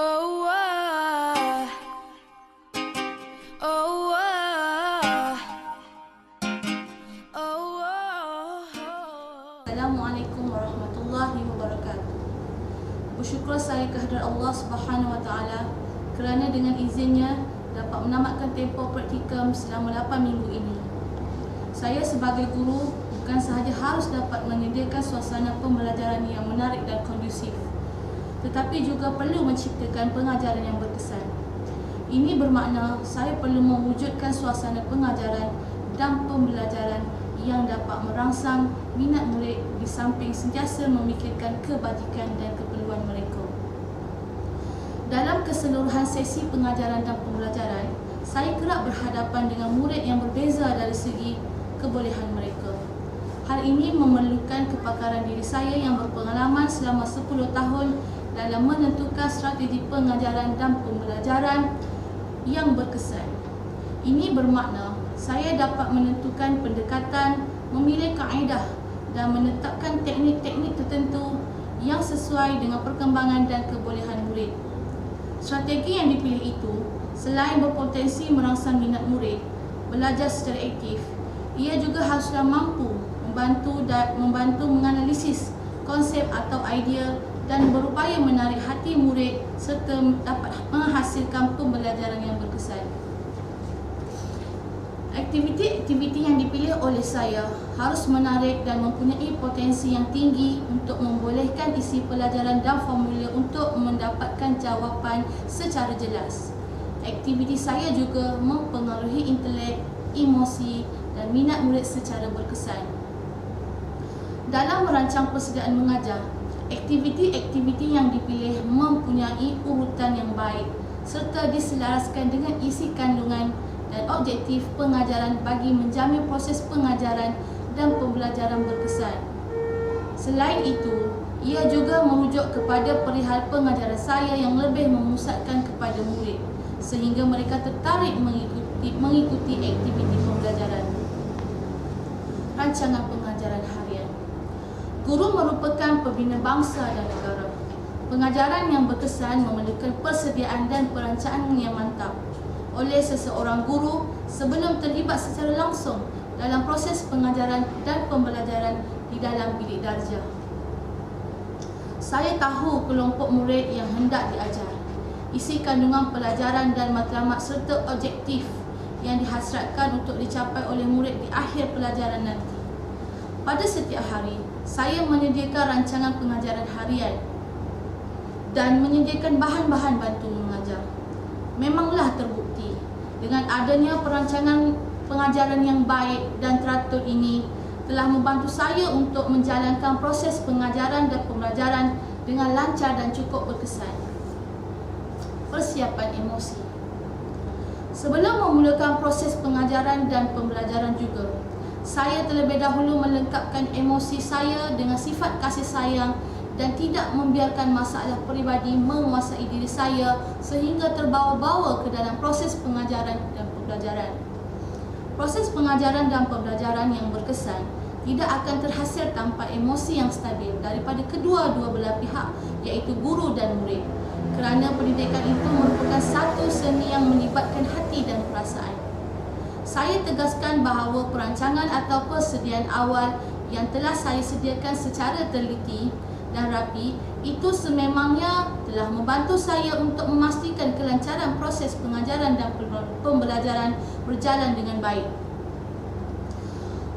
Oh, ah. Oh, ah. Oh, ah. Assalamualaikum warahmatullahi wabarakatuh. Bersyukur saya kehadrat Allah Subhanahu wa taala kerana dengan izinnya dapat menamatkan tempoh praktikum selama 8 minggu ini. Saya sebagai guru bukan sahaja harus dapat menyediakan suasana pembelajaran yang menarik dan kondusif, tetapi juga perlu menciptakan pengajaran yang berkesan. Ini bermakna saya perlu mewujudkan suasana pengajaran dan pembelajaran yang dapat merangsang minat murid di samping sentiasa memikirkan kebajikan dan keperluan mereka. Dalam keseluruhan sesi pengajaran dan pembelajaran, saya kerap berhadapan dengan murid yang berbeza dari segi kebolehan mereka. Hal ini memerlukan kepakaran diri saya yang berpengalaman selama 10 tahun dalam menentukan strategi pengajaran dan pembelajaran yang berkesan. Ini bermakna saya dapat menentukan pendekatan, memilih kaedah dan menetapkan teknik-teknik tertentu yang sesuai dengan perkembangan dan kebolehan murid. Strategi yang dipilih itu selain berpotensi merangsang minat murid belajar secara aktif, ia juga haruslah mampu membantu menganalisis konsep atau idea dan berupaya menarik hati murid serta dapat menghasilkan pembelajaran yang berkesan. Aktiviti-aktiviti yang dipilih oleh saya harus menarik dan mempunyai potensi yang tinggi untuk membolehkan isi pelajaran dan formula untuk mendapatkan jawapan secara jelas. Aktiviti saya juga mempengaruhi intelek, emosi dan minat murid secara berkesan. Dalam merancang persediaan mengajar, aktiviti-aktiviti yang dipilih mempunyai urutan yang baik serta diselaraskan dengan isi kandungan dan objektif pengajaran bagi menjamin proses pengajaran dan pembelajaran berkesan. Selain itu, ia juga merujuk kepada perihal pengajaran saya yang lebih memusatkan kepada murid sehingga mereka tertarik mengikuti aktiviti pembelajaran. Rancangan pengajaran harian. Guru merupakan pembina bangsa dan negara. Pengajaran yang berkesan memerlukan persediaan dan perancangan yang mantap oleh seseorang guru sebelum terlibat secara langsung dalam proses pengajaran dan pembelajaran di dalam bilik darjah. Saya tahu kelompok murid yang hendak diajar, isi kandungan pelajaran dan matlamat serta objektif yang dihasratkan untuk dicapai oleh murid di akhir pelajaran nanti. Pada setiap hari, saya menyediakan rancangan pengajaran harian dan menyediakan bahan-bahan bantu mengajar. Memanglah terbukti dengan adanya perancangan pengajaran yang baik dan teratur ini telah membantu saya untuk menjalankan proses pengajaran dan pembelajaran dengan lancar dan cukup berkesan. Persiapan emosi. Sebelum memulakan proses pengajaran dan pembelajaran juga, saya terlebih dahulu melengkapkan emosi saya dengan sifat kasih sayang dan tidak membiarkan masalah peribadi menguasai diri saya sehingga terbawa-bawa ke dalam proses pengajaran dan pembelajaran. Proses pengajaran dan pembelajaran yang berkesan tidak akan terhasil tanpa emosi yang stabil daripada kedua-dua belah pihak, iaitu guru dan murid. Kerana pendidikan itu merupakan satu seni yang melibatkan hati dan perasaan. Saya tegaskan bahawa perancangan atau persediaan awal yang telah saya sediakan secara teliti dan rapi itu sememangnya telah membantu saya untuk memastikan kelancaran proses pengajaran dan pembelajaran berjalan dengan baik.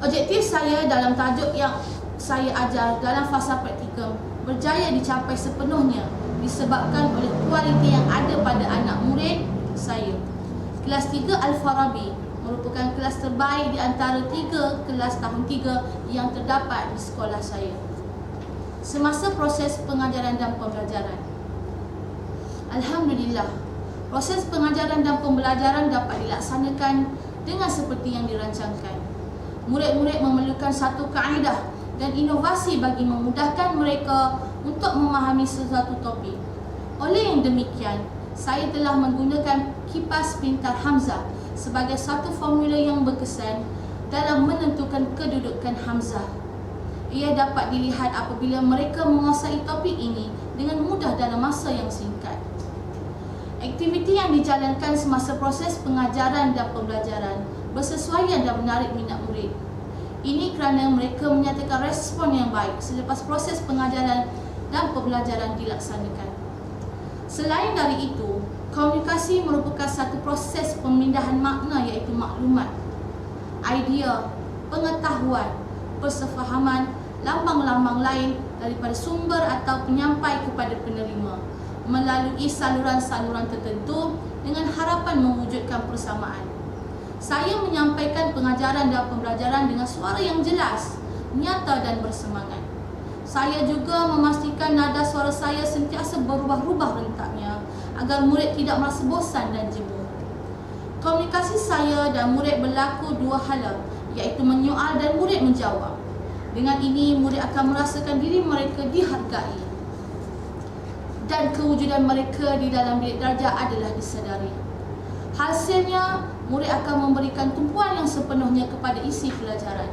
Objektif saya dalam tajuk yang saya ajar dalam fasa praktikum berjaya dicapai sepenuhnya disebabkan oleh kualiti yang ada pada anak murid saya. Kelas 3 Al-Farabi merupakan kelas terbaik di antara 3 kelas tahun 3 yang terdapat di sekolah saya. Semasa proses pengajaran dan pembelajaran, alhamdulillah, proses pengajaran dan pembelajaran dapat dilaksanakan dengan seperti yang dirancangkan. Murid-murid memerlukan satu kaedah dan inovasi bagi memudahkan mereka untuk memahami sesuatu topik. Oleh yang demikian, saya telah menggunakan kipas pintar Hamzah sebagai satu formula yang berkesan dalam menentukan kedudukan Hamzah. Ia dapat dilihat apabila mereka menguasai topik ini dengan mudah dalam masa yang singkat. Aktiviti yang dijalankan semasa proses pengajaran dan pembelajaran bersesuaian dan menarik minat murid. Ini kerana mereka menyatakan respon yang baik selepas proses pengajaran dan pembelajaran dilaksanakan. Selain dari itu, komunikasi merupakan satu proses pemindahan makna iaitu maklumat, idea, pengetahuan, persefahaman, lambang-lambang lain daripada sumber atau penyampai kepada penerima melalui saluran-saluran tertentu dengan harapan mewujudkan persamaan. Saya menyampaikan pengajaran dan pembelajaran dengan suara yang jelas, nyata dan bersemangat. Saya juga memastikan nada suara saya sentiasa berubah-ubah rentaknya agar murid tidak merasa bosan dan jemu. Komunikasi saya dan murid berlaku dua hala, iaitu menyoal dan murid menjawab. Dengan ini, murid akan merasakan diri mereka dihargai dan kewujudan mereka di dalam bilik darjah adalah disedari. Hasilnya, murid akan memberikan tumpuan yang sepenuhnya kepada isi pelajaran.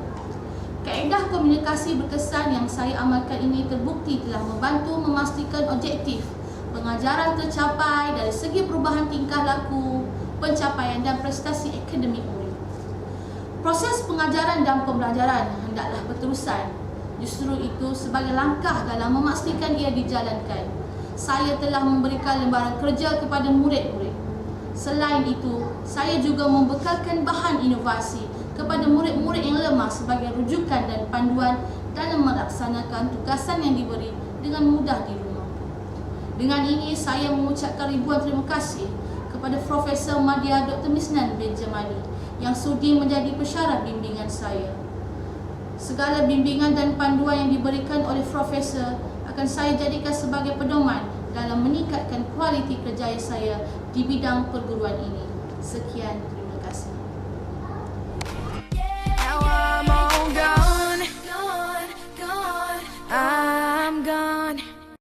Kaedah komunikasi berkesan yang saya amalkan ini terbukti telah membantu memastikan objektif pengajaran tercapai dari segi perubahan tingkah laku, pencapaian dan prestasi akademik murid. Proses pengajaran dan pembelajaran hendaklah berterusan. Justru itu sebagai langkah dalam memastikan ia dijalankan, saya telah memberikan lembaran kerja kepada murid-murid. Selain itu, saya juga membekalkan bahan inovasi kepada murid-murid yang lemah sebagai rujukan dan panduan dalam melaksanakan tugasan yang diberi dengan mudah di rumah. Dengan ini, saya mengucapkan ribuan terima kasih kepada Profesor Madya Dr. Misnan bin Jamali yang sudi menjadi pensyarah bimbingan saya. Segala bimbingan dan panduan yang diberikan oleh Profesor akan saya jadikan sebagai pedoman dalam meningkatkan kualiti kerjaya saya di bidang perguruan ini. Sekian, terima kasih.